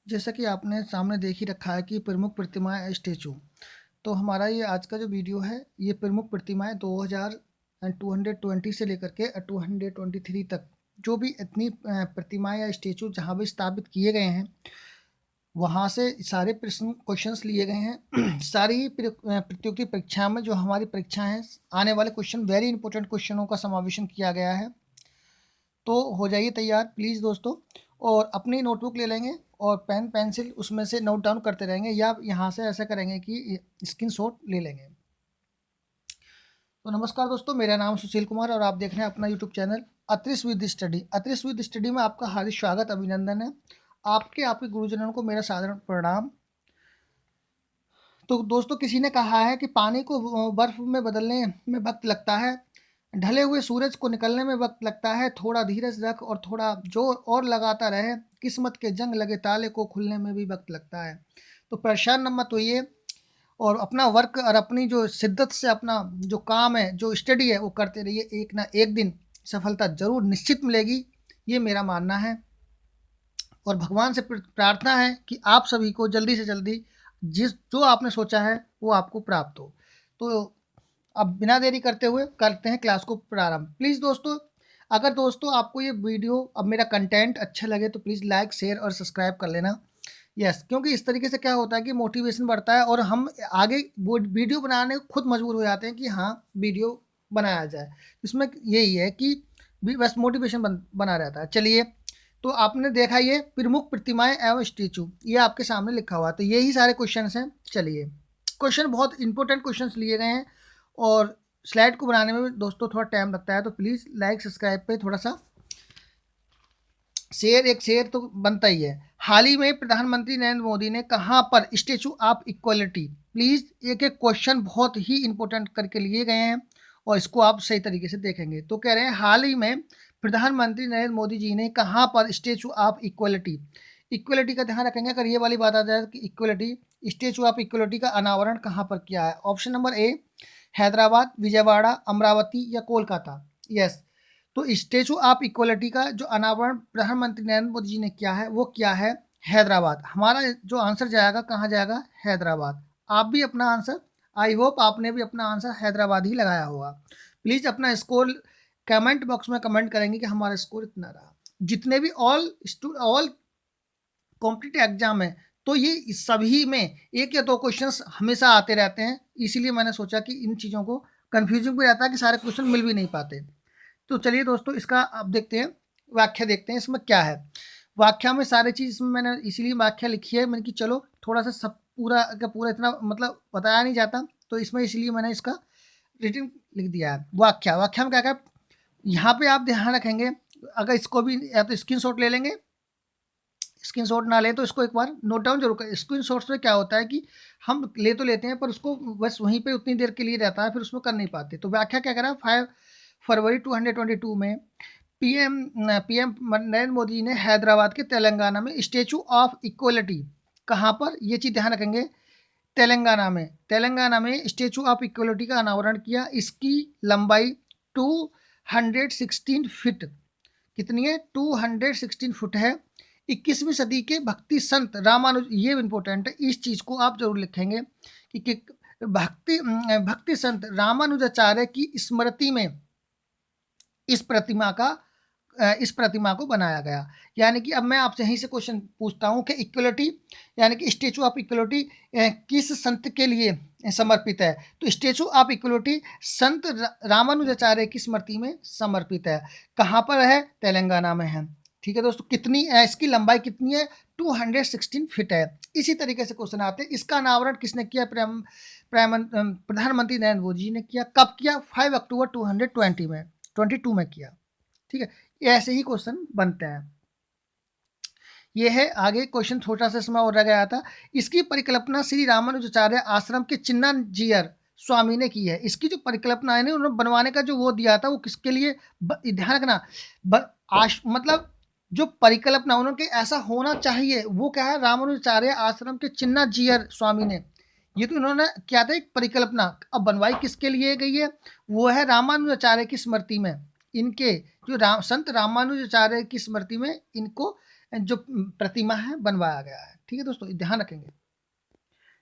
जैसा कि आपने सामने देख ही रखा है कि प्रमुख प्रतिमाएं स्टेचू। तो हमारा ये आज का जो वीडियो है ये प्रमुख प्रतिमाएं 2220 से लेकर के 223 तक जो भी इतनी प्रतिमाएं या स्टेचू जहाँ भी स्थापित किए गए हैं वहाँ से सारे प्रश्न क्वेश्चंस लिए गए हैं। सारी ही प्रतियोगिता परीक्षा में जो हमारी परीक्षा है आने वाले क्वेश्चन वेरी इंपॉर्टेंट क्वेश्चनों का समावेशन किया गया है। तो हो जाइए तैयार प्लीज़ दोस्तों, और अपनी नोटबुक ले लेंगे और पेन पेंसिल उसमें से नोट डाउन करते रहेंगे या यहाँ से ऐसा करेंगे कि स्क्रीनशॉट ले लेंगे। तो नमस्कार दोस्तों, मेरा नाम सुशील कुमार और आप देख रहे हैं अपना YouTube channel Atris with study. Atris with study में आपका हार्दिक स्वागत अभिनंदन है। आपके गुरुजनों को मेरा साधारण प्रणाम। तो दोस्तों, किसी ने कहा है कि पानी को बर्फ में बदलने में वक्त लगता है, ढले हुए सूरज को निकलने में वक्त लगता है, थोड़ा धीरज रख और थोड़ा जोर और लगाता रहे, किस्मत के जंग लगे ताले को खुलने में भी वक्त लगता है। तो परेशान न मत होइए और अपना वर्क और अपनी जो शिद्दत से अपना जो काम है, जो स्टडी है वो करते रहिए। एक ना एक दिन सफलता जरूर निश्चित मिलेगी, ये मेरा मानना है। और भगवान से प्रार्थना है कि आप सभी को जल्दी से जल्दी जो आपने सोचा है वो आपको प्राप्त हो। तो अब बिना देरी करते हुए करते हैं क्लास को प्रारंभ। प्लीज़ दोस्तों, अगर दोस्तों आपको ये वीडियो अब मेरा कंटेंट अच्छा लगे तो प्लीज़ लाइक शेयर और सब्सक्राइब कर लेना। यस, क्योंकि इस तरीके से क्या होता है कि मोटिवेशन बढ़ता है और हम आगे वो वीडियो बनाने को खुद मजबूर हो जाते हैं कि हाँ वीडियो बनाया जाए। इसमें यही है कि बस मोटिवेशन बना रहता है। चलिए, तो आपने देखा ये प्रमुख प्रतिमाएं एवं स्टेचू, ये आपके सामने लिखा हुआ है। तो यही सारे क्वेश्चन हैं। चलिए, क्वेश्चन बहुत इंपॉर्टेंट क्वेश्चन लिए गए हैं और स्लाइड को बनाने में भी दोस्तों थोड़ा टाइम लगता है। तो प्लीज़ लाइक सब्सक्राइब पे थोड़ा सा शेयर तो बनता ही है। हाल ही में प्रधानमंत्री नरेंद्र मोदी ने कहाँ पर स्टेचू ऑफ इक्वलिटी, प्लीज़ एक एक क्वेश्चन बहुत ही इंपॉर्टेंट करके लिए गए हैं और इसको आप सही तरीके से देखेंगे। तो कह रहे हैं हाल ही में प्रधानमंत्री नरेंद्र मोदी जी ने कहाँ पर स्टेचू ऑफ इक्वलिटी, इक्वलिटी का ध्यान रखेंगे। अगर ये वाली बात आ जाए कि इक्वलिटी, स्टेचू ऑफ इक्वलिटी का अनावरण कहाँ पर किया है। ऑप्शन नंबर ए हैदराबाद, विजयवाड़ा, अमरावती या कोलकाता। यस, तो स्टेचू ऑफ इक्वलिटी का जो अनावरण प्रधानमंत्री नरेंद्र मोदी जी ने किया है वो क्या है, हैदराबाद। हमारा जो आंसर जाएगा कहाँ जाएगा, हैदराबाद। आप भी अपना आंसर, आई होप आपने भी अपना आंसर हैदराबाद ही लगाया होगा। प्लीज़ अपना स्कोर कमेंट बॉक्स में कमेंट करेंगे कि हमारा स्कोर इतना रहा। जितने भी ऑल कॉम्पिटिटिव एग्जाम है तो ये सभी में एक या दो क्वेश्चंस हमेशा आते रहते हैं, इसीलिए मैंने सोचा कि इन चीज़ों को कन्फ्यूजिंग भी रहता है कि सारे क्वेश्चन मिल भी नहीं पाते। तो चलिए दोस्तों, इसका अब देखते हैं, व्याख्या देखते हैं इसमें क्या है। व्याख्या में सारी चीज़ इसमें मैंने इसीलिए व्याख्या लिखी है, मैंने कि चलो थोड़ा सा सब पूरा का पूरा इतना मतलब बताया नहीं जाता, तो इसमें इसलिए मैंने इसका रिटन लिख दिया है। व्याख्या में क्या क्या यहाँ पे आप ध्यान रखेंगे। अगर इसको भी या तो स्क्रीनशॉट ले लेंगे, स्क्रीनशॉट ना लें तो इसको एक बार नोट डाउन जरूर करें। स्क्रीनशॉट्स में क्या होता है कि हम ले तो लेते हैं पर उसको बस वहीं पे उतनी देर के लिए रहता है, फिर उसमें कर नहीं पाते। तो व्याख्या क्या करा, 5 फरवरी 2022 में पीएम नरेंद्र मोदी जी ने हैदराबाद के तेलंगाना में स्टेचू ऑफ इक्वलिटी, कहाँ पर, ये चीज़ ध्यान रखेंगे, तेलंगाना में स्टेचू ऑफ इक्वलिटी का अनावरण किया। इसकी लंबाई 216 फीट, कितनी है, 216 फुट है। 21वीं सदी के भक्ति संत रामानुज, ये इंपॉर्टेंट है, इस चीज़ को आप जरूर लिखेंगे कि भक्ति संत रामानुजाचार्य की स्मृति में इस प्रतिमा को बनाया गया। यानी कि अब मैं आपसे यहीं से क्वेश्चन पूछता हूं कि इक्वलिटी यानी कि स्टेचू ऑफ इक्वलिटी किस संत के लिए समर्पित है। तो स्टेचू ऑफ इक्वलिटी संत रामानुजाचार्य की स्मृति में समर्पित है। कहाँ पर है, तेलंगाना में है। ठीक है दोस्तों, कितनी है इसकी लंबाई, कितनी है, 216 फीट है। इसी तरीके से क्वेश्चन आते हैं, इसका अनावरण किसने किया, प्रधानमंत्री नरेंद्र मोदी जी ने किया। कब किया, 5 अक्टूबर 2022 में किया। ठीक है, ऐसे ही क्वेश्चन बनते हैं। ये है आगे क्वेश्चन, छोटा सा इसमें और रह गया था। इसकी परिकल्पना श्री रामानुजाचार्य आश्रम के चिन्नाजियर स्वामी ने की है। इसकी जो परिकल्पना है ना, उन्होंने बनवाने का जो वो दिया था वो किसके लिए, ध्यान रखना, मतलब जो परिकल्पना उन्होंने ऐसा होना चाहिए वो क्या है, रामानुजाचार्य आश्रम के चिन्नाजियर स्वामी ने, ये तो इन्होंने क्या था, एक परिकल्पना। अब बनवाई किसके लिए गई है, वो है रामानुजाचार्य की स्मृति में। इनके जो संत रामानुजाचार्य की स्मृति में इनको जो प्रतिमा है बनवाया गया है। ठीक है दोस्तों, ध्यान रखेंगे।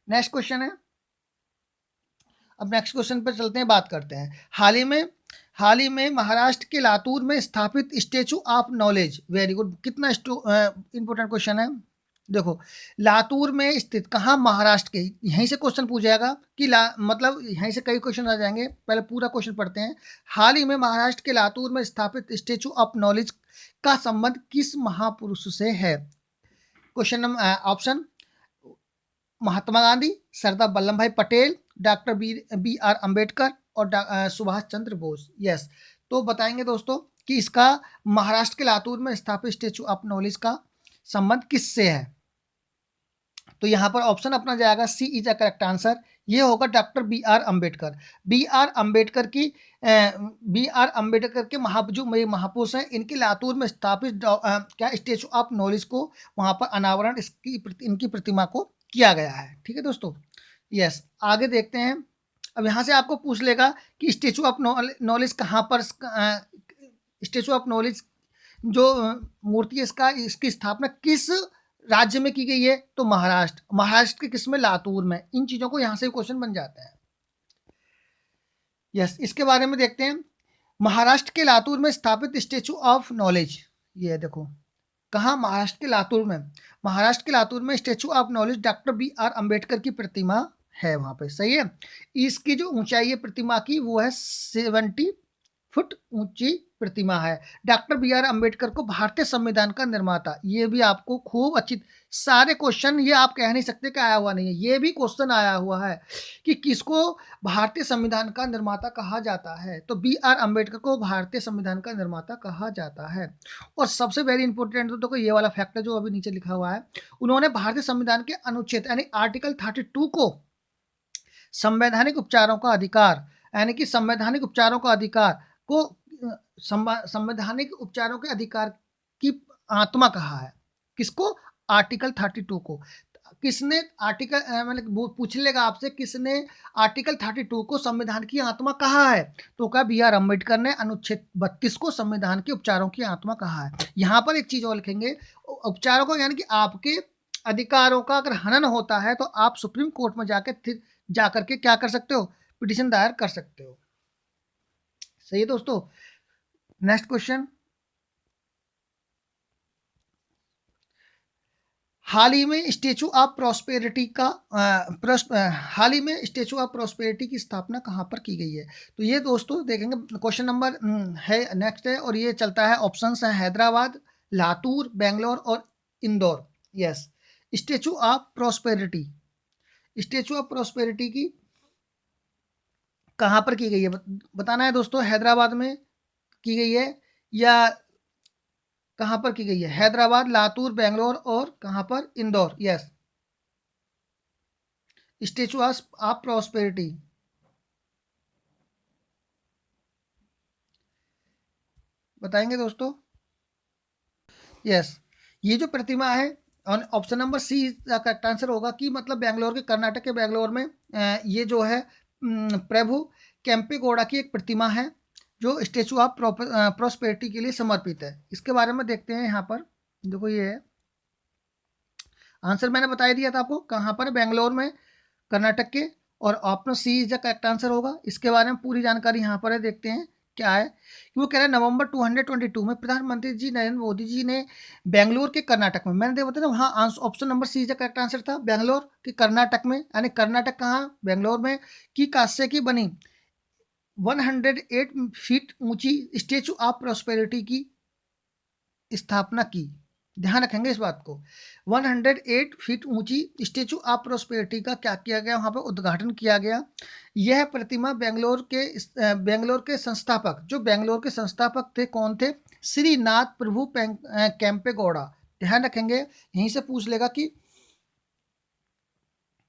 नेक्स्ट क्वेश्चन है, अब नेक्स्ट क्वेश्चन पर चलते हैं, बात करते हैं। हाल ही में महाराष्ट्र के लातूर में स्थापित statue of knowledge, very good, कितना इंपॉर्टेंट क्वेश्चन है। देखो, लातूर में स्थित, कहाँ, महाराष्ट्र के, यहीं से क्वेश्चन पूछ जाएगा कि मतलब यहीं से कई क्वेश्चन आ जाएंगे। पहले पूरा क्वेश्चन पढ़ते हैं। हाल ही में महाराष्ट्र के लातूर में स्थापित स्टेचू ऑफ नॉलेज का संबंध किस महापुरुष से है? Question number, option, Mahatma Gandhi, Sardar Vallabh Bhai Patel, doctor B R Ambedkar और सुभाष चंद्र बोस। यस, तो बताएंगे दोस्तों कि इसका महाराष्ट्र के लातूर में स्थापित स्टेचू ऑफ नॉलेज का संबंध किससे है। तो यहाँ पर ऑप्शन अपना जाएगा C is a correct answer. ये होगा doctor B R Ambedkar. B R Ambedkar के जो महापुरुष हैं, इनके लातूर में स्थापित क्या स्टेचू ऑफ नॉलेज को वहाँ पर अनावरण इनकी प्रतिमा को किया गया है। ठीक है दोस्तों, यस, आगे देखते हैं। अब यहाँ से आपको पूछ लेगा कि स्टेचू ऑफ नॉलेज कहाँ पर, स्टेचू ऑफ नॉलेज जो मूर्ति है इसकी स्थापना किस राज्य में की गई है? तो महाराष्ट्र के किस में? लातूर में। इन चीजों को यहाँ से क्वेश्चन बन जाते हैं। यस, इसके बारे में देखते हैं। महाराष्ट्र के लातूर में स्थापित स्टेचू ऑफ नॉलेज, ये देखो कहाँ, महाराष्ट्र के लातूर में। महाराष्ट्र के लातूर में statue of knowledge doctor B R Ambedkar की प्रतिमा है वहां पे। सही है। इसकी जो ऊंचाई है प्रतिमा की, वो है 70 फुट ऊंची प्रतिमा है। डॉक्टर बी आर अम्बेडकर को भारतीय संविधान का निर्माता, ये भी आपको खूब अच्छी, सारे क्वेश्चन ये आप कह नहीं सकते कि आया हुआ नहीं है, ये भी क्वेश्चन आया हुआ है कि किसको भारतीय संविधान का निर्माता कहा जाता है। तो बी आर अम्बेडकर को भारतीय संविधान का निर्माता कहा जाता है। और सबसे वेरी इंपॉर्टेंट तो देखो ये वाला फैक्ट है जो अभी नीचे लिखा हुआ है, उन्होंने भारतीय संविधान के अनुच्छेद यानी आर्टिकल 32 को संवैधानिक उपचारों का अधिकार, यानी कि संवैधानिक उपचारों का अधिकार को संवैधानिक उपचारों के अधिकार की आत्मा कहा है। किसको? आर्टिकल 32 को। किसने आर्टिकल, मतलब पूछ लेगा आपसे, किसने आर्टिकल 32 को संविधान की आत्मा कहा है? तो क्या बी आर अम्बेडकर ने अनुच्छेद 32 को संविधान के उपचारों की आत्मा कहा है। यहाँ पर एक चीज और लिखेंगे, उपचारों को, यानी कि आपके अधिकारों का अगर हनन होता है तो आप सुप्रीम कोर्ट में जाकर के क्या कर सकते हो? पिटीशन दायर कर सकते हो। सही है दोस्तों। नेक्स्ट क्वेश्चन, हाल ही में स्टेचू ऑफ प्रॉस्पेरिटी की स्थापना कहाँ पर की गई है? तो ये दोस्तों देखेंगे, क्वेश्चन नंबर है नेक्स्ट है, और ये चलता है, ऑप्शंस है हैदराबाद, लातूर, बेंगलोर और Indore. Yes, statue of prosperity की कहाँ पर की गई है बताना है दोस्तों। हैदराबाद में की गई है या कहाँ पर की गई है? हैदराबाद, लातूर, बेंगलोर और कहाँ पर? Indore. Yes, statue of prosperity, बताएंगे दोस्तों। यस, ये जो प्रतिमा है, ऑप्शन नंबर सी का करेक्ट आंसर होगा कि मतलब बेंगलोर के, कर्नाटक के बेंगलोर में ये जो है प्रभु केम्पेगौड़ा की एक प्रतिमा है जो स्टेचू ऑफ प्रॉस्पेरिटी के लिए समर्पित है। इसके बारे में देखते हैं। यहाँ पर देखो, ये है आंसर, मैंने बता दिया था आपको कहाँ पर, बेंगलोर में, कर्नाटक के, और option C is the correct answer होगा। इसके बारे में पूरी जानकारी यहाँ पर है, देखते हैं क्या है। वो कह रहे हैं नवंबर 222 में प्रधानमंत्री जी नरेंद्र मोदी जी ने बेंगलोर के, कर्नाटक में, मैंने देखा था वहाँ option number C is the correct answer था, बेंगलोर के कर्नाटक में, यानी कर्नाटक कहाँ? बेंगलोर में, की कांस्य की बनी 108 फीट ऊंची स्टेचू ऑफ प्रॉस्पेरिटी की स्थापना की। ध्यान रखेंगे इस बात को, 108 फीट ऊंची स्टेचू ऑफ प्रॉस्पेरिटी का क्या किया गया? वहां पर उद्घाटन किया गया। यह प्रतिमा बेंगलोर के संस्थापक, जो बेंगलोर के संस्थापक थे, कौन थे? श्रीनाथ प्रभु केम्पेगौड़ा। ध्यान रखेंगे, यहीं से पूछ लेगा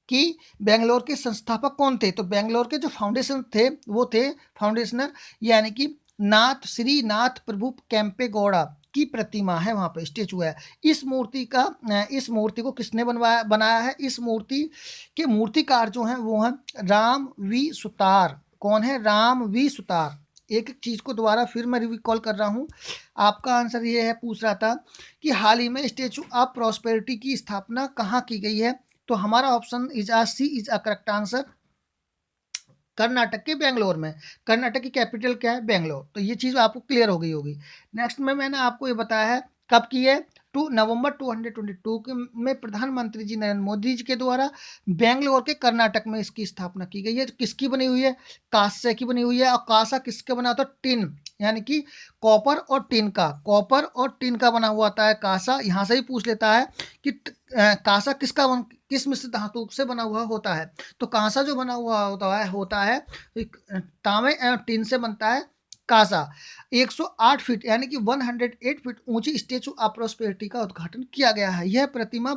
कि बेंगलोर के संस्थापक कौन थे? तो बेंगलोर के जो फाउंडेशन थे वो थे फाउंडेशनर, यानी कि श्रीनाथ प्रभु केम्पेगौड़ा की प्रतिमा है, वहां पर स्टेचू है। इस मूर्ति को किसने बनाया है? इस मूर्ति के मूर्तिकार जो हैं वो हैं राम वी सुतार। कौन है? राम वी सुतार। एक एक चीज़ को दोबारा फिर मैं रिकॉल कर रहा हूँ। आपका आंसर ये है, पूछ रहा था कि हाल ही में स्टैचू ऑफ प्रॉस्पेरिटी की स्थापना कहाँ की गई है? तो हमारा option is C is a correct answer, Karnataka के बेंगलोर में। कर्नाटक की कैपिटल क्या है? बेंगलोर। तो ये चीज़ आपको क्लियर हो गई होगी। नेक्स्ट में मैंने आपको ये बताया है कब की है, 2 नवंबर 2022 में प्रधानमंत्री जी नरेंद्र मोदी जी के द्वारा बेंगलोर के कर्नाटक में इसकी स्थापना की गई है। किसकी बनी हुई है? कांस्य की बनी हुई है। और कांसा किसका बना होता है? टिन, यानी कि कॉपर और टिन का, कॉपर और टिन का बना हुआ आता है कांसा। यहाँ से ही पूछ लेता है कि कांसा किस मिश्र धातु से बना हुआ होता है? तो कांसा जो बना हुआ होता है तांबे एवं टिन से बनता है कांसा। 108 फीट यानी कि 108 फीट ऊंची स्टेचू ऑफ प्रॉस्पेरिटी का उद्घाटन किया गया है। यह प्रतिमा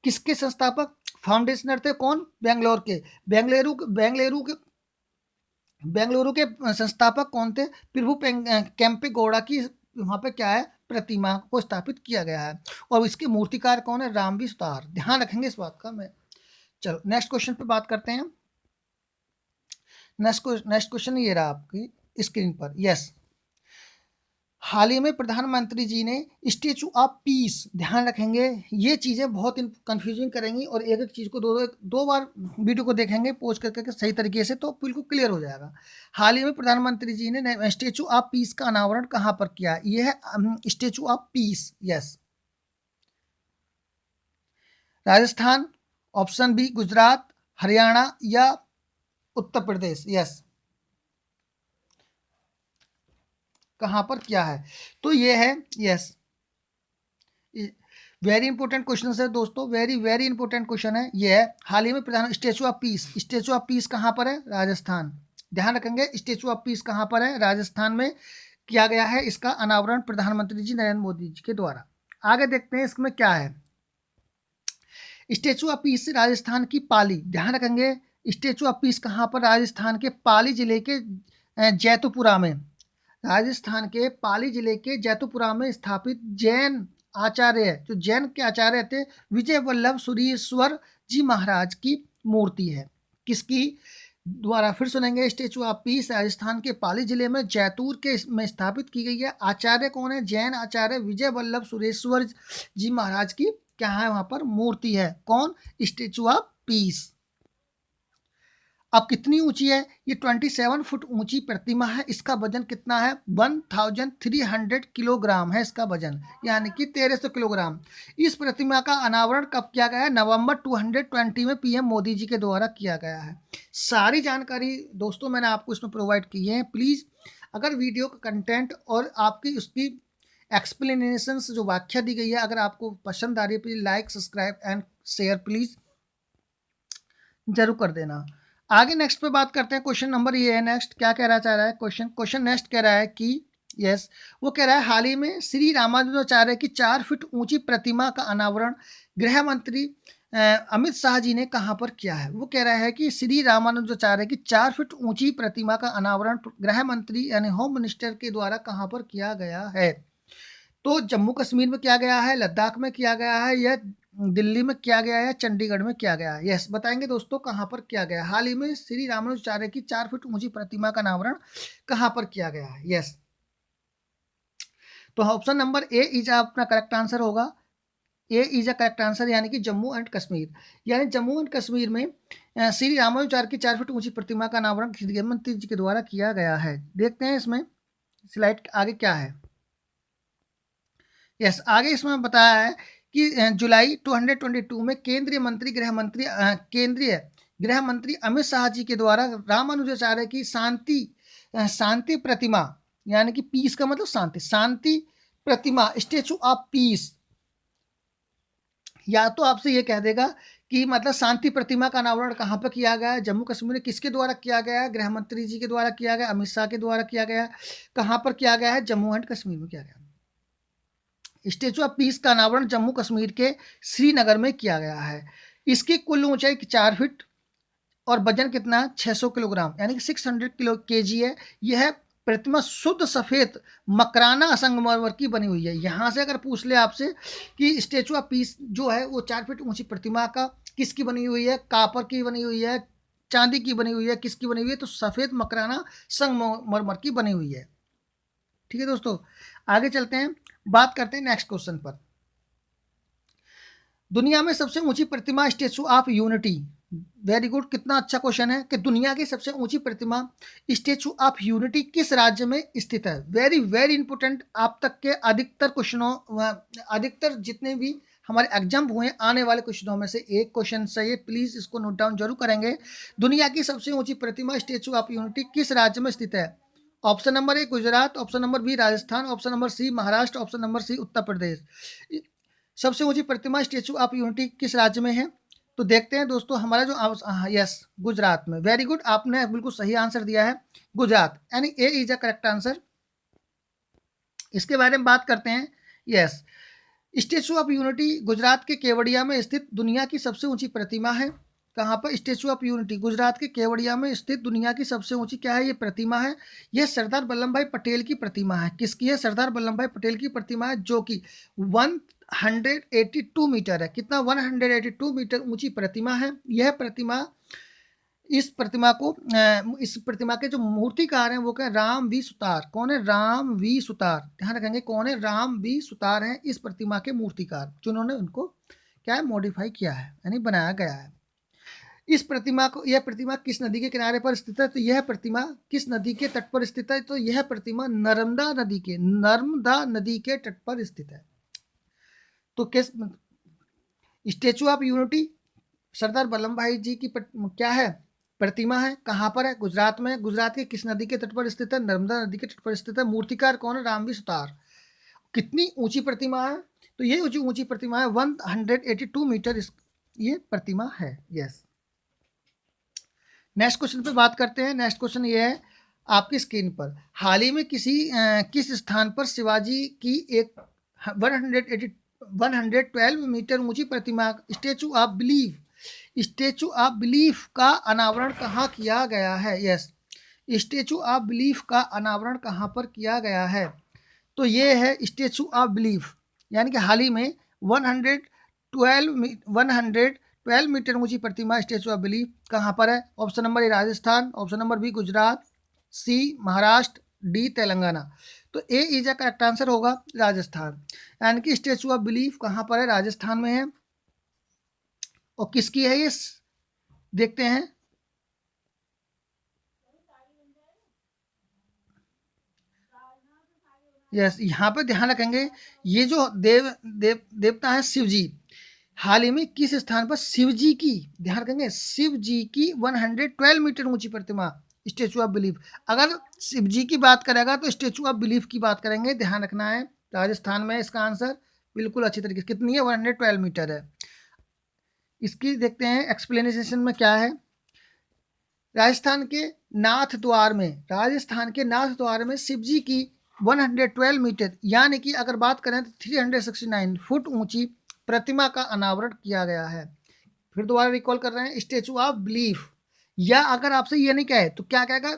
किसके संस्थापक फाउंडेशनर थे? कौन? बेंगलोर के, बेंगलुरु के संस्थापक कौन थे? प्रभु केम्पे गौड़ा की वहाँ पे क्या है? प्रतिमा को स्थापित किया गया है। और इसके मूर्तिकार कौन है? रामवी सुतार। ध्यान रखेंगे इस बात का। मैं चलो नेक्स्ट क्वेश्चन पे बात करते हैं। नेक्स्ट क्वेश्चन ये रहा आपकी स्क्रीन पर। यस, हाल ही में प्रधानमंत्री जी ने स्टेचू ऑफ पीस, ध्यान रखेंगे ये चीज़ें बहुत कंफ्यूजिंग करेंगी, और एक एक चीज़ को दो बार वीडियो को देखेंगे पोज करके सही तरीके से, तो बिल्कुल क्लियर हो जाएगा। हाल ही में प्रधानमंत्री जी ने स्टेचू ऑफ पीस का अनावरण कहाँ पर किया? ये है statue of peace. Yes, Rajasthan, option B Gujarat, Haryana या उत्तर प्रदेश। यस, कहाँ पर क्या है? तो ये है, यस, वेरी इंपॉर्टेंट क्वेश्चन है दोस्तों, वेरी वेरी इंपॉर्टेंट क्वेश्चन है। ये है हाल ही में प्रधान statue of peace, statue of peace कहाँ पर है? राजस्थान। ध्यान रखेंगे स्टेचू ऑफ पीस कहाँ पर है? राजस्थान में किया गया है इसका अनावरण प्रधानमंत्री जी नरेंद्र मोदी जी के द्वारा। आगे देखते हैं इसमें क्या है। स्टेचू ऑफ पीस राजस्थान की पाली, ध्यान रखेंगे स्टेचू ऑफ पीस कहाँ पर? राजस्थान के पाली जिले के जैतुपुरा में, राजस्थान के पाली जिले के जैतुपुरा में स्थापित जैन आचार्य, जो जैन के आचार्य थे, विजय वल्लभ सुरीश्वर जी महाराज की मूर्ति है। किसकी? द्वारा फिर सुनेंगे, स्टेचू ऑफ पीस राजस्थान के पाली जिले में जैतूर के में स्थापित की गई है। आचार्य कौन है? जैन आचार्य विजय वल्लभ सुरेश्वर जी महाराज की क्या है? वहां पर मूर्ति है। कौन? Statue of piece. अब कितनी ऊंची है? ये 27 फुट ऊंची प्रतिमा है। इसका वजन कितना है? 1300 किलोग्राम है इसका वजन, यानी कि 1300 किलोग्राम। इस प्रतिमा का अनावरण कब किया गया है? नवंबर 2020 में पीएम मोदी जी के द्वारा किया गया है। सारी जानकारी दोस्तों मैंने आपको इसमें प्रोवाइड की है। प्लीज़ अगर वीडियो का कंटेंट और आपकी उसकी एक्सप्लेनेशन जो व्याख्या दी गई है अगर आपको पसंद आ रही है, please like subscribe and share please जरूर कर देना। आगे नेक्स्ट पे बात करते हैं। क्वेश्चन नंबर ये है, नेक्स्ट क्या कह रहा चाह रहा है क्वेश्चन नेक्स्ट कह रहा है कि यस, वो कह रहा है हाल ही में श्री रामानुजाचार्य की 4 फीट ऊंची प्रतिमा का अनावरण गृह मंत्री अमित शाह जी ने कहाँ पर किया है? वो कह रहा है कि श्री रामानुजाचार्य की 4 फीट ऊंची प्रतिमा का अनावरण गृह मंत्री यानी होम मिनिस्टर के द्वारा कहाँ पर किया गया है? तो जम्मू कश्मीर में किया गया है, लद्दाख में किया गया है, या दिल्ली में किया गया है, चंडीगढ़ में किया गया है? यस, बताएंगे दोस्तों कहाँ पर किया गया है। हाल ही में श्री रामानुजाचार्य की 4 फीट ऊंची प्रतिमा का अनावरण कहाँ पर किया गया है? यस, तो ऑप्शन नंबर ए इज अपना करेक्ट आंसर होगा। ए इज अ करेक्ट आंसर, यानी कि जम्मू एंड कश्मीर। यानी जम्मू एंड कश्मीर में श्री रामानुजाचार्य की 4 फीट ऊंची प्रतिमा का अनावरण गृह मंत्री जी के द्वारा किया गया है। देखते हैं इसमें स्लाइड आगे क्या है। यस, आगे इसमें बताया है कि जुलाई 2022 में केंद्रीय गृह मंत्री अमित शाह जी के द्वारा रामानुजाचार्य की शांति प्रतिमा, यानी कि पीस का मतलब शांति प्रतिमा, स्टेचू ऑफ पीस, या तो आपसे ये कह देगा कि मतलब शांति प्रतिमा का अनावरण कहाँ पर किया गया है? जम्मू कश्मीर में किसके द्वारा किया गया है? गृह मंत्री जी के द्वारा किया गया, अमित शाह के द्वारा किया गया। कहाँ पर किया गया है? जम्मू एंड कश्मीर में किया गया। स्टेचू ऑफ पीस का अनावरण जम्मू कश्मीर के श्रीनगर में किया गया है। इसकी कुल ऊंचाई 4 फीट और वजन कितना है? 600 किलोग्राम, यानी कि 600 किलो केजी है। यह प्रतिमा शुद्ध सफ़ेद मकराना संगमरमर की बनी हुई है। यहाँ से अगर पूछ ले आपसे कि स्टेचू ऑफ पीस जो है वो 4 फीट ऊंची प्रतिमा का किसकी बनी हुई है? कापर की बनी हुई है, चांदी की बनी हुई है, किसकी बनी हुई है? तो सफेद मकराना संगमरमर की बनी हुई है। ठीक है दोस्तों, आगे चलते हैं, बात करते हैं नेक्स्ट क्वेश्चन पर। दुनिया में सबसे ऊंची प्रतिमा statue of unity, very good, कितना अच्छा क्वेश्चन है कि दुनिया की सबसे ऊंची प्रतिमा स्टेचू ऑफ यूनिटी किस राज्य में स्थित है। वेरी वेरी इंपॉर्टेंट, आप तक के अधिकतर क्वेश्चनों, अधिकतर जितने भी हमारे एग्जाम हुए आने वाले क्वेश्चनों में से एक क्वेश्चन सही है, प्लीज इसको नोट डाउन जरूर करेंगे। दुनिया की सबसे ऊंची प्रतिमा स्टेचू ऑफ यूनिटी किस राज्य में स्थित है? Option number A Gujarat, option number B Rajasthan, option number C Maharashtra, option number C Uttar Pradesh. सबसे ऊंची प्रतिमा स्टेचू ऑफ यूनिटी किस राज्य में है? तो देखते हैं दोस्तों, हमारा जो यस गुजरात में, वेरी गुड, आपने बिल्कुल सही आंसर दिया है, गुजरात, यानी ए इज अ करेक्ट आंसर। इसके बारे में बात करते हैं। Yes, statue of unity Gujarat के केवड़िया में स्थित दुनिया की सबसे ऊंची प्रतिमा है। कहाँ पर? स्टेचू ऑफ यूनिटी गुजरात के केवड़िया में स्थित दुनिया की सबसे ऊंची क्या है? ये प्रतिमा है। ये सरदार वल्लभ भाई पटेल की प्रतिमा है। किसकी है? सरदार वल्लभ भाई पटेल की प्रतिमा है, जो कि 182 मीटर है। कितना? 182 मीटर ऊंची प्रतिमा है। यह प्रतिमा, इस प्रतिमा के जो मूर्तिकार हैं वो क्या? राम वी सुतार। कौन है? राम वी सुतार, ध्यान रखेंगे, कौन है? राम वी सुतार हैं इस प्रतिमा के मूर्तिकार, जिन्होंने उनको क्या है? मॉडिफाई किया है, यानी बनाया गया है। इस प्रतिमा को, यह प्रतिमा किस नदी के किनारे पर स्थित है? तो यह प्रतिमा किस नदी के तट पर स्थित है? तो यह प्रतिमा नर्मदा नदी के तट पर स्थित है। तो किस स्टेचू ऑफ यूनिटी सरदार वल्लभ भाई जी की क्या है? प्रतिमा है। कहाँ पर है? गुजरात में। गुजरात के किस नदी के तट पर स्थित है? नर्मदा नदी के तट पर स्थित है। मूर्तिकार कौन है? रामवी सुतार। कितनी ऊंची प्रतिमा है? तो ये ऊंची प्रतिमा है 182 मीटर ये प्रतिमा है। यस, नेक्स्ट क्वेश्चन पे बात करते हैं। नेक्स्ट क्वेश्चन ये है आपकी स्क्रीन पर, हाल ही में किस स्थान पर शिवाजी की एक 112 मीटर ऊंची प्रतिमा स्टेचू ऑफ बिलीफ का अनावरण कहाँ किया गया है? यस, स्टेचू ऑफ बिलीफ का अनावरण कहाँ पर किया गया है? तो ये है स्टेचू ऑफ बिलीफ, यानी कि हाल ही में 112 मीटर ऊंची प्रतिमा स्टेचू ऑफ बिलीफ कहाँ पर है? Option number A Rajasthan, option number B Gujarat, C Maharashtra, D Telangana. तो A is a correct answer होगा राजस्थान, यानी कि स्टेचू ऑफ बिलीफ कहाँ पर है? राजस्थान में है। और किसकी है ये? देखते हैं। यस, यहाँ पे ध्यान रखेंगे, ये जो देवता है शिव जी, हाल ही में किस स्थान पर शिव जी की, ध्यान रखेंगे, शिव जी की 112 मीटर ऊंची प्रतिमा स्टेचू ऑफ बिलीफ। अगर शिव जी की बात करेगा तो स्टेचू ऑफ बिलीफ की बात करेंगे, ध्यान रखना है। राजस्थान में इसका आंसर बिल्कुल अच्छी तरीके से, कितनी है? 112 मीटर है। इसकी देखते हैं एक्सप्लेनेशन में क्या है। राजस्थान के नाथ द्वार में शिव जी की 112 मीटर, यानी कि अगर बात करें तो 369 फुट ऊंची प्रतिमा का अनावरण किया गया है। फिर दोबारा रिकॉल कर रहे हैं, स्टेचू ऑफ बिलीफ, या अगर आपसे ये नहीं कहे तो क्या कहेगा?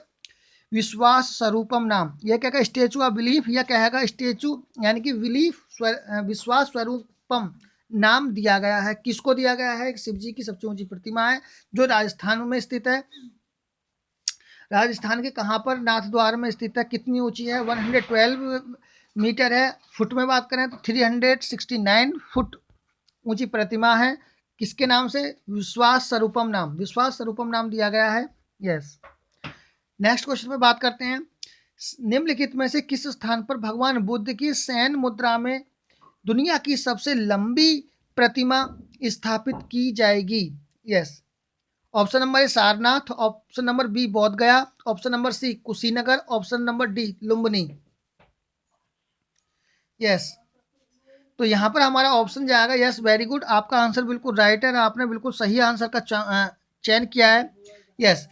विश्वास स्वरूपम नाम। यह कहेगा स्टेचू ऑफ बिलीफ, या कहेगा स्टेचू, यानी कि विश्वास स्वरूपम नाम दिया गया है। किसको दिया गया है? शिव जी की सबसे ऊंची प्रतिमा है, जो राजस्थान में स्थित है। राजस्थान के कहाँ पर? नाथ द्वार में स्थित है। कितनी ऊंची है? 112 मीटर है। फुट में बात करें तो 369 फुट ऊंची प्रतिमा है। किसके नाम से? विश्वास स्वरूपम नाम दिया गया है। यस, नेक्स्ट क्वेश्चन में बात करते हैं। निम्नलिखित में से किस स्थान पर भगवान बुद्ध की शयन मुद्रा में दुनिया की सबसे लंबी प्रतिमा स्थापित की जाएगी? Yes, option number A Sarnath, option number B Bodh Gaya, option number C Kushinagar, option number D Lumbini. Yes, तो यहाँ पर हमारा ऑप्शन जाएगा, यस वेरी गुड, आपका आंसर बिल्कुल राइट है, आपने बिल्कुल सही आंसर का चयन किया है। यस,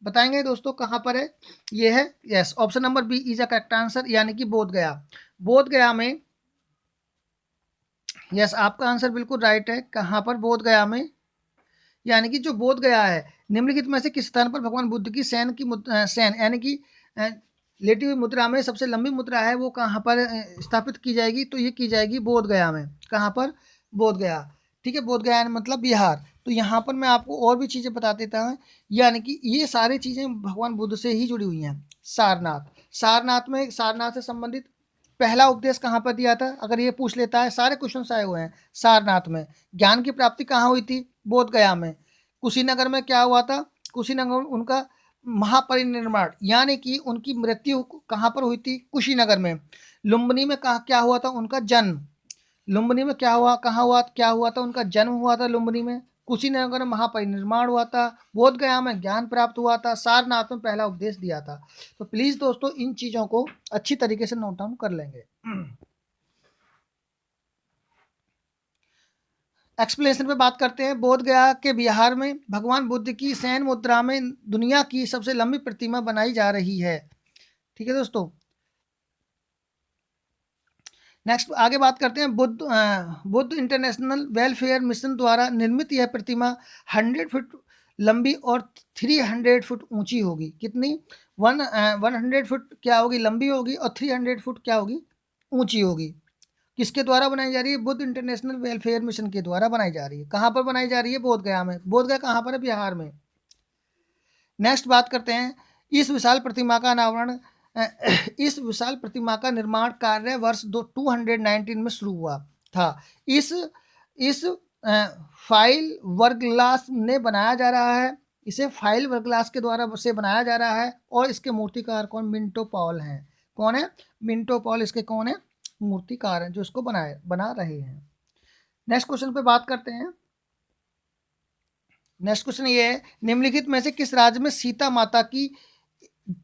बताएंगे दोस्तों कहाँ पर है? ये है, yes, option number B is a correct answer, यानी कि बोध गया में। यस, आपका आंसर बिल्कुल राइट है। कहाँ पर? बोध गया में, यानी कि जो बोध गया है, निम्नलिखित में से किस स्थान पर भगवान बुद्ध की शयन यानी कि लेटी हुई मुद्रा में सबसे लंबी मुद्रा है, वो कहाँ पर स्थापित की जाएगी? तो ये की जाएगी बोध गया में। कहाँ पर? बोध गया। ठीक है, बोध गया मतलब बिहार। तो यहाँ पर मैं आपको और भी चीज़ें बता देता हूँ, यानी कि ये सारी चीज़ें भगवान बुद्ध से ही जुड़ी हुई हैं। सारनाथ, सारनाथ से संबंधित पहला उपदेश कहाँ पर दिया था, अगर ये पूछ लेता है, सारे क्वेश्चन आए हुए हैं सारनाथ में। ज्ञान की प्राप्ति कहाँ हुई थी, बोध गया में। कुशीनगर में क्या हुआ था, कुशीनगर उनका महापरिनिर्वाण यानी कि उनकी मृत्यु कहाँ पर हुई थी, कुशीनगर में। लुम्बिनी में कहा क्या हुआ था, उनका जन्म। लुम्बिनी में क्या हुआ, कहाँ हुआ, क्या हुआ था, उनका जन्म हुआ था लुम्बिनी में। कुशीनगर में महापरिनिर्वाण हुआ था। बोध गया में ज्ञान प्राप्त हुआ था। सारनाथ में पहला उपदेश दिया था। तो प्लीज दोस्तों इन चीजों को अच्छी तरीके से नोट डाउन कर लेंगे। एक्सप्लेनेशन पे बात करते हैं। बोध गया के बिहार में भगवान बुद्ध की सैन मुद्रा में दुनिया की सबसे लंबी प्रतिमा बनाई जा रही है। ठीक है दोस्तों, नेक्स्ट आगे बात करते हैं। बुद्ध इंटरनेशनल वेलफेयर मिशन द्वारा निर्मित यह प्रतिमा 100 फुट लंबी और 300 फुट ऊंची होगी। कितनी, 100 फुट क्या होगी, लंबी होगी, और 300 फुट क्या होगी, ऊंची होगी। किसके द्वारा बनाई जा रही है, बुद्ध इंटरनेशनल वेलफेयर मिशन के द्वारा बनाई जा रही है। कहाँ पर बनाई जा रही है, बोध गया में। बोध गया कहाँ पर है, बिहार में। नेक्स्ट बात करते हैं। इस विशाल प्रतिमा का अनावरण इस विशाल प्रतिमा का निर्माण कार्य वर्ष 219 में शुरू हुआ था। इस फाइल वर्गलास ने बनाया जा रहा है। इसे फाइल वर्गलास के द्वारा से बनाया जा रहा है। और इसके मूर्तिकार कौन, मिंटो पॉल हैं। कौन है, मिंटो पॉल इसके कौन है, मूर्तिकार हैं जो इसको बना रहे हैं। नेक्स्ट क्वेश्चन पे बात करते हैं। नेक्स्ट क्वेश्चन ये है, निम्नलिखित में से किस राज्य में सीता माता की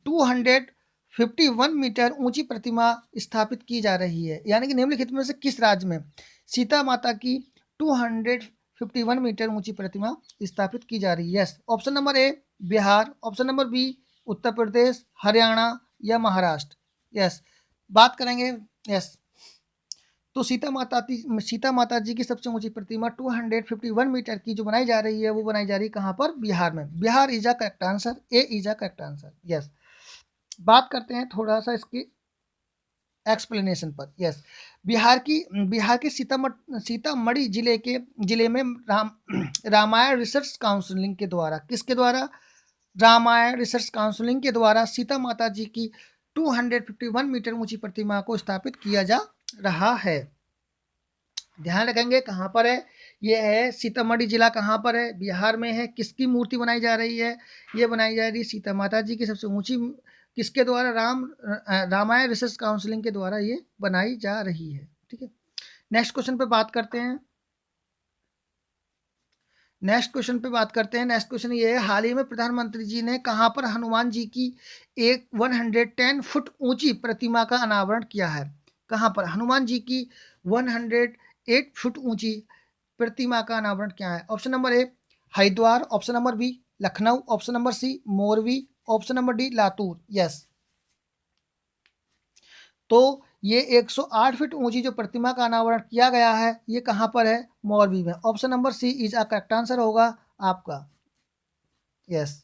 251 मीटर ऊंची प्रतिमा स्थापित की जा रही है। यानी कि निम्नलिखित में से किस राज्य में सीता माता की 251 मीटर ऊंची प्रतिमा स्थापित की जा रही है। Yes, option number A Bihar, option number B Uttar Pradesh, Haryana या महाराष्ट्र। यस, बात करेंगे। यस, तो सीता माता जी की सबसे ऊंची प्रतिमा 251 मीटर की जो बनाई जा रही है, वो बनाई जा रही है कहाँ पर, बिहार में। Bihar is a correct answer, A is a correct answer. Yes, बात करते हैं थोड़ा सा इसकी एक्सप्लेनेशन पर। यस, बिहार के सीतामढ़ी जिले में रामायण रिसर्च काउंसिलिंग के द्वारा, किसके द्वारा, रामायण रिसर्च काउंसिलिंग के द्वारा सीता माता जी की 251 मीटर ऊंची प्रतिमा को स्थापित किया जा रहा है। ध्यान रखेंगे कहाँ पर है, ये है सीतामढ़ी जिला कहाँ पर है, बिहार में है। किसकी मूर्ति बनाई जा रही है, ये बनाई जा रही है सीता माता जी की सबसे ऊंची, किसके द्वारा, रामायण रिसर्च काउंसिलिंग के द्वारा ये बनाई जा रही है। ठीक है, नेक्स्ट क्वेश्चन पे बात करते हैं। नेक्स्ट क्वेश्चन ये है, हाल ही में प्रधानमंत्री जी ने कहाँ पर हनुमान जी की एक 110 फुट ऊंची प्रतिमा का अनावरण किया है। कहाँ पर हनुमान जी की 108 फुट ऊंची प्रतिमा का अनावरण क्या है। Option number A Haridwar, option number B Lucknow, option number C Morvi, option number D Latur. Yes, तो ये 108 फीट ऊंची जो प्रतिमा का अनावरण किया गया है, ये कहाँ पर है, मोरबी में। Option number C is a correct answer होगा आपका। यस,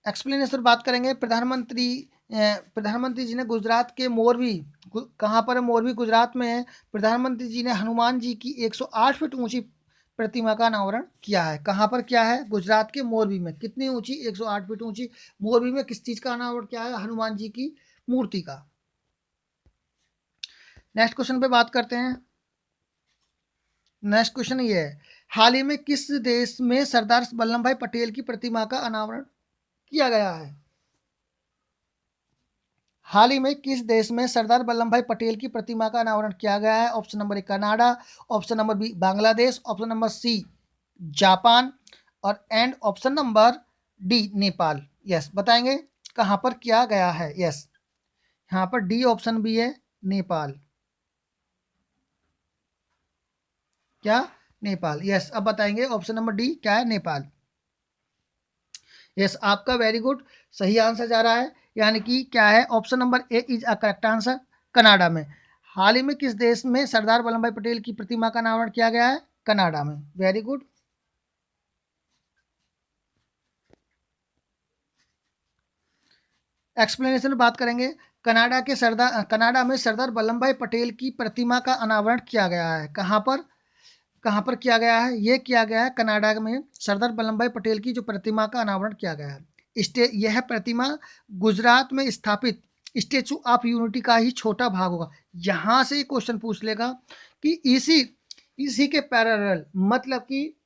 एक्सप्लेनेशन बात करेंगे। प्रधानमंत्री जी ने गुजरात के मोरबी, कहाँ पर है, मोरबी गुजरात में है। प्रधानमंत्री जी ने हनुमान जी की 108 फीट ऊंची प्रतिमा का अनावरण किया है। कहाँ पर किया है, गुजरात के मोरबी में। कितनी ऊंची, 108 फीट ऊंची। मोरबी में किस चीज का अनावरण किया है, हनुमान जी की मूर्ति का। नेक्स्ट क्वेश्चन पे बात करते हैं। नेक्स्ट क्वेश्चन ये है, हाल ही में किस देश में सरदार वल्लभ भाई पटेल की प्रतिमा का अनावरण किया गया है। हाल ही में किस देश में सरदार वल्लभ भाई पटेल की प्रतिमा का अनावरण किया गया है। Option number A Canada, option number B Bangladesh, option number C Japan, और and option number D Nepal. Yes, बताएंगे कहां पर किया गया है। यस, यहाँ पर डी ऑप्शन भी है, नेपाल। क्या, नेपाल। यस, अब बताएंगे ऑप्शन नंबर डी क्या है, नेपाल। यस, आपका वेरी गुड, सही आंसर जा रहा है। यानी कि क्या है, option number A is a correct answer, Canada में। हाल ही में किस देश में सरदार वल्लभ भाई पटेल की प्रतिमा का अनावरण किया गया है, कनाडा में। Very good. एक्सप्लेनेशन में बात करेंगे। कनाडा में सरदार वल्लभ भाई पटेल की प्रतिमा का अनावरण किया गया है। कहाँ पर किया गया है? ये किया गया है कनाडा में, सरदार वल्लभ भाई पटेल की जो प्रतिमा का अनावरण किया गया है। यह प्रतिमा गुजरात में स्थापित स्टेचू ऑफ यूनिटी का ही छोटा भाग होगा। यहाँ से क्वेश्चन पूछ लेगा कि इसी के पैरेलल, मतलब कि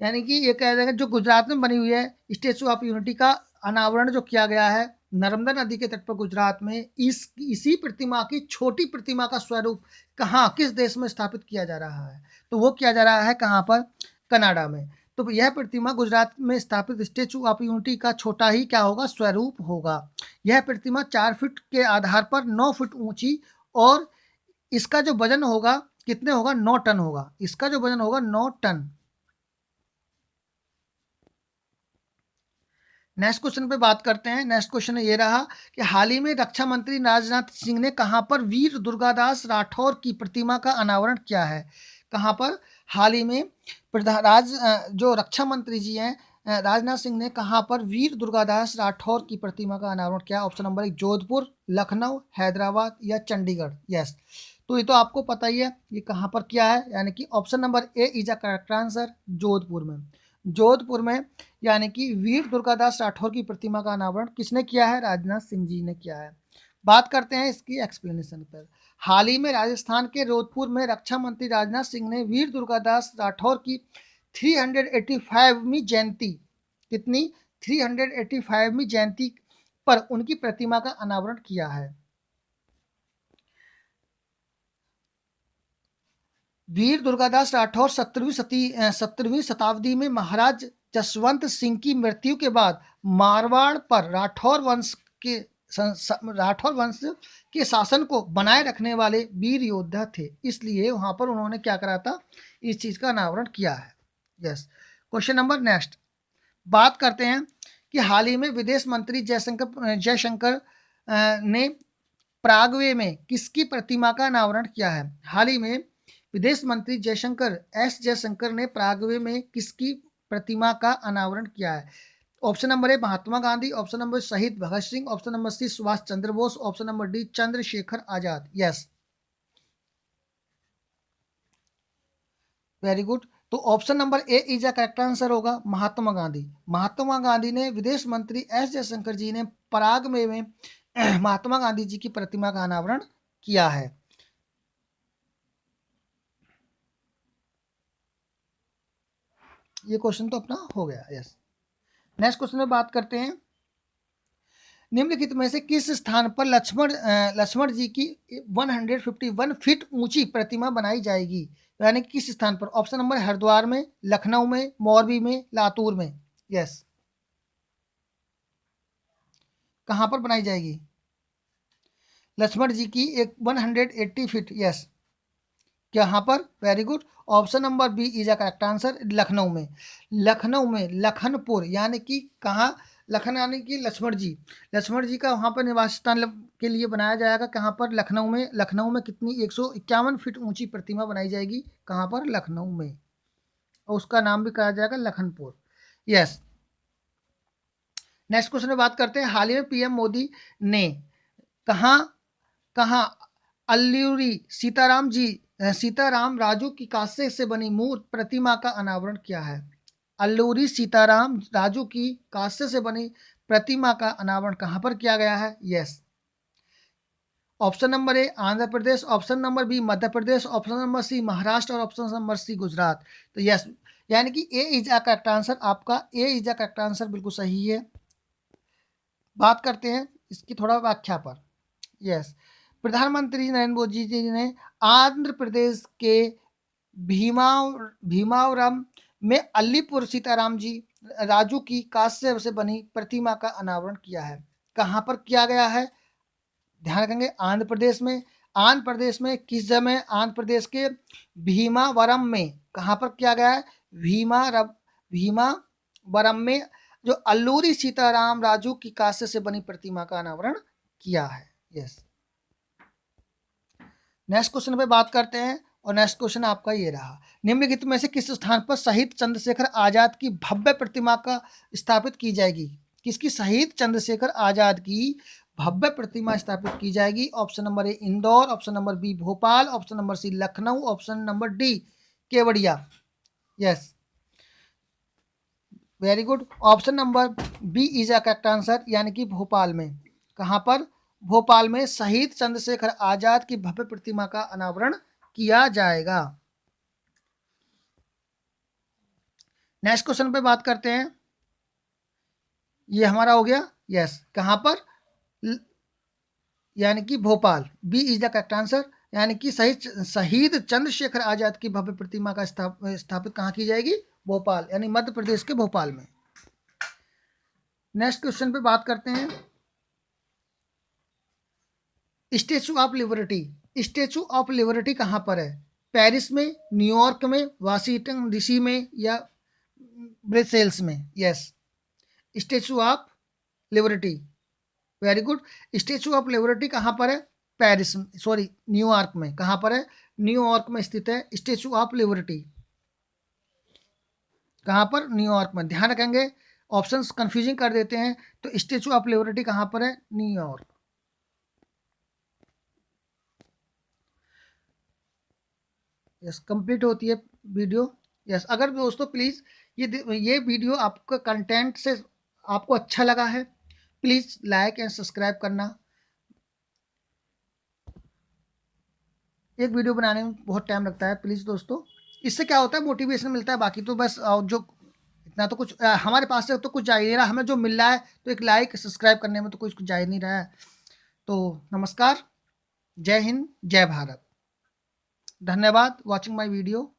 यानी कि ये कह देगा जो गुजरात में बनी हुई है स्टेचू ऑफ यूनिटी का अनावरण जो किया गया है नर्मदा नदी के तट पर गुजरात में, इसी प्रतिमा की छोटी प्रतिमा का स्वरूप कहाँ, किस देश में स्थापित किया जा रहा है? तो वो किया जा रहा है कहाँ पर? कनाडा में। तो यह प्रतिमा गुजरात में स्थापित स्टेचू ऑफ यूनिटी का छोटा ही क्या होगा? स्वरूप होगा। यह प्रतिमा 4 फीट के आधार पर 9 फीट ऊंची, और इसका जो वजन होगा कितने होगा? 9 टन होगा। इसका जो वजन होगा 9 टन। नेक्स्ट क्वेश्चन पे बात करते हैं। नेक्स्ट क्वेश्चन ये रहा कि हाल ही में रक्षा मंत्री राजनाथ सिंह ने कहां पर वीर दुर्गादास राठौर की प्रतिमा का अनावरण किया है? कहां पर? हाल ही में जो रक्षा मंत्री जी हैं राजनाथ सिंह ने कहां पर वीर दुर्गादास राठौर की प्रतिमा का अनावरण किया? ऑप्शन नंबर 1 जोधपुर, लखनऊ, हैदराबाद या चंडीगढ़। यस, तो ये तो आपको पता ही है ये कहां पर किया है, यानी कि option number A is a correct answer, Jodhpur में। जोधपुर में यानी कि वीर दुर्गादास राठौर की प्रतिमा का अनावरण किसने किया है? राजनाथ सिंह जी ने किया है। बात करते हैं इसकी एक्सप्लेनेशन पर। हाल ही में राजस्थान के जोधपुर में रक्षा मंत्री राजनाथ सिंह ने वीर दुर्गादास राठौर की 385वीं जयंती, कितनी? 385वीं जयंती पर उनकी प्रतिमा का अनावरण किया है। वीर दुर्गादास राठौर 17वीं शताब्दी में महाराज जसवंत सिंह की मृत्यु के बाद मारवाड़ पर राठौर वंश के शासन को बनाए रखने वाले वीर योद्धा थे, इसलिए वहां पर उन्होंने क्या करा था? इस चीज का अनावरण किया है। यस, क्वेश्चन नंबर नेक्स्ट बात करते हैं कि हाल ही में विदेश मंत्री जयशंकर ने प्रागवे में किसकी प्रतिमा का अनावरण किया है? हाल ही में विदेश मंत्री जयशंकर ने प्रागवे में किसकी प्रतिमा का अनावरण किया है? Option number A Mahatma Gandhi, option number शहीद Bhagat Singh, option number C Subhash Chandra Bose, option number D Chandrashekhar Azad. Yes, very good. तो option number A is a correct answer होगा, महात्मा गांधी। महात्मा गांधी ने विदेश मंत्री जयशंकर जी ने पराग में महात्मा गांधी जी की प्रतिमा का अनावरण किया है। ये क्वेश्चन तो अपना हो गया। यस, नेक्स्ट क्वेश्चन में बात करते हैं। निम्नलिखित में से किस स्थान पर लक्ष्मण जी की 151 फीट ऊंची प्रतिमा बनाई जाएगी? यानी किस स्थान पर? ऑप्शन नंबर हरिद्वार में, लखनऊ में, मोरबी में, लातूर में। यस, कहां पर बनाई जाएगी लक्ष्मण जी की 180 फीट? यस, कहां पर? Very good, option number B is a correct answer, Lucknow में। लखनऊ में लखनपुर, यानी कि कहाँ? लखन यानी कि लक्ष्मण जी का वहां पर निवास स्थान के लिए बनाया जाएगा। कहाँ पर? लखनऊ में। लखनऊ में कितनी? 151 फीट ऊंची प्रतिमा बनाई जाएगी। कहाँ पर? लखनऊ में, और उसका नाम भी कहा जाएगा लखनपुर। यस, नेक्स्ट क्वेश्चन में बात करते हैं। हाल ही में पीएम मोदी ने कहाँ कहाँ अल्लूरी सीताराम राजू की कांसे से बनी मूर्त प्रतिमा का अनावरण किया है? अल्लूरी सीताराम राजू की कांसे से बनी प्रतिमा का अनावरण कहां पर किया गया है? Yes, option number A Andhra Pradesh, option number B Madhya Pradesh, option number C Maharashtra और ऑप्शन नंबर सी गुजरात। तो यस, यानी कि A is a correct answer, आपका A is a correct answer बिल्कुल सही है। बात करते हैं इसकी थोड़ा व्याख्या पर। यस, प्रधानमंत्री नरेंद्र मोदी जी ने आंध्र प्रदेश के भीमावरम में अलीपुर सीताराम जी राजू की कांस्य से बनी प्रतिमा का अनावरण किया है। कहां पर किया गया है? ध्यान रखेंगे, आंध्र प्रदेश में। आंध्र प्रदेश में किस जगह? आंध्र प्रदेश के भीमावरम में। कहां पर किया गया है? भीमावरम में जो अल्लूरी सीताराम राजू की कांस्य से बनी प्रतिमा का अनावरण किया है। यस, नेक्स्ट क्वेश्चन पे बात करते हैं, और नेक्स्ट क्वेश्चन आपका ये रहा। निम्नलिखित में से किस स्थान पर शहीद चंद्रशेखर आजाद की भव्य प्रतिमा का स्थापित की जाएगी? किसकी? शहीद चंद्रशेखर आजाद की भव्य प्रतिमा स्थापित की जाएगी। Option number A Indore, option number B Bhopal, option number C Lucknow, option number D Kevadia. Yes, very good. Option number B is a correct answer, यानी कि भोपाल में। कहां पर? भोपाल में शहीद चंद्रशेखर आजाद की भव्य प्रतिमा का अनावरण किया जाएगा। नेक्स्ट क्वेश्चन पे बात करते हैं। ये हमारा हो गया। यस, कहां पर? यानी कि Bhopal, B is the correct answer, यानी कि शहीद चंद्रशेखर आजाद की भव्य प्रतिमा का स्थापित कहाँ की जाएगी? भोपाल, यानी मध्य प्रदेश के भोपाल में। नेक्स्ट क्वेश्चन पे बात करते हैं। Statue of liberty, statue of liberty कहाँ पर है? पेरिस में, न्यूयॉर्क में, वाशिंगटन डीसी में, या ब्रसेल्स में? Yes, statue of liberty, very good. Statue of liberty कहाँ पर है? पेरिस, सॉरी न्यूयॉर्क में। कहाँ पर है? न्यूयॉर्क में स्थित है स्टेचू ऑफ लिबर्टी। कहाँ पर? न्यूयॉर्क में। ध्यान रखेंगे, ऑप्शंस कंफ्यूजिंग कर देते हैं। तो स्टेचू ऑफ लिबर्टी कहाँ पर है? न्यूयॉर्क। यस, कंप्लीट होती है वीडियो। यस, अगर दोस्तों प्लीज़ ये वीडियो आपका कंटेंट से आपको अच्छा लगा है, प्लीज़ लाइक एंड सब्सक्राइब करना। एक वीडियो बनाने में बहुत टाइम लगता है, प्लीज़ दोस्तों। इससे क्या होता है? मोटिवेशन मिलता है। बाकी तो बस जो इतना तो कुछ हमारे पास से तो कुछ जा ही नहीं रहा। हमें जो मिल रहा है तो एक लाइक सब्सक्राइब करने में तो कुछ जा ही नहीं रहा है। तो नमस्कार, जय हिंद, जय भारत। धन्यवाद वॉचिंग माय वीडियो।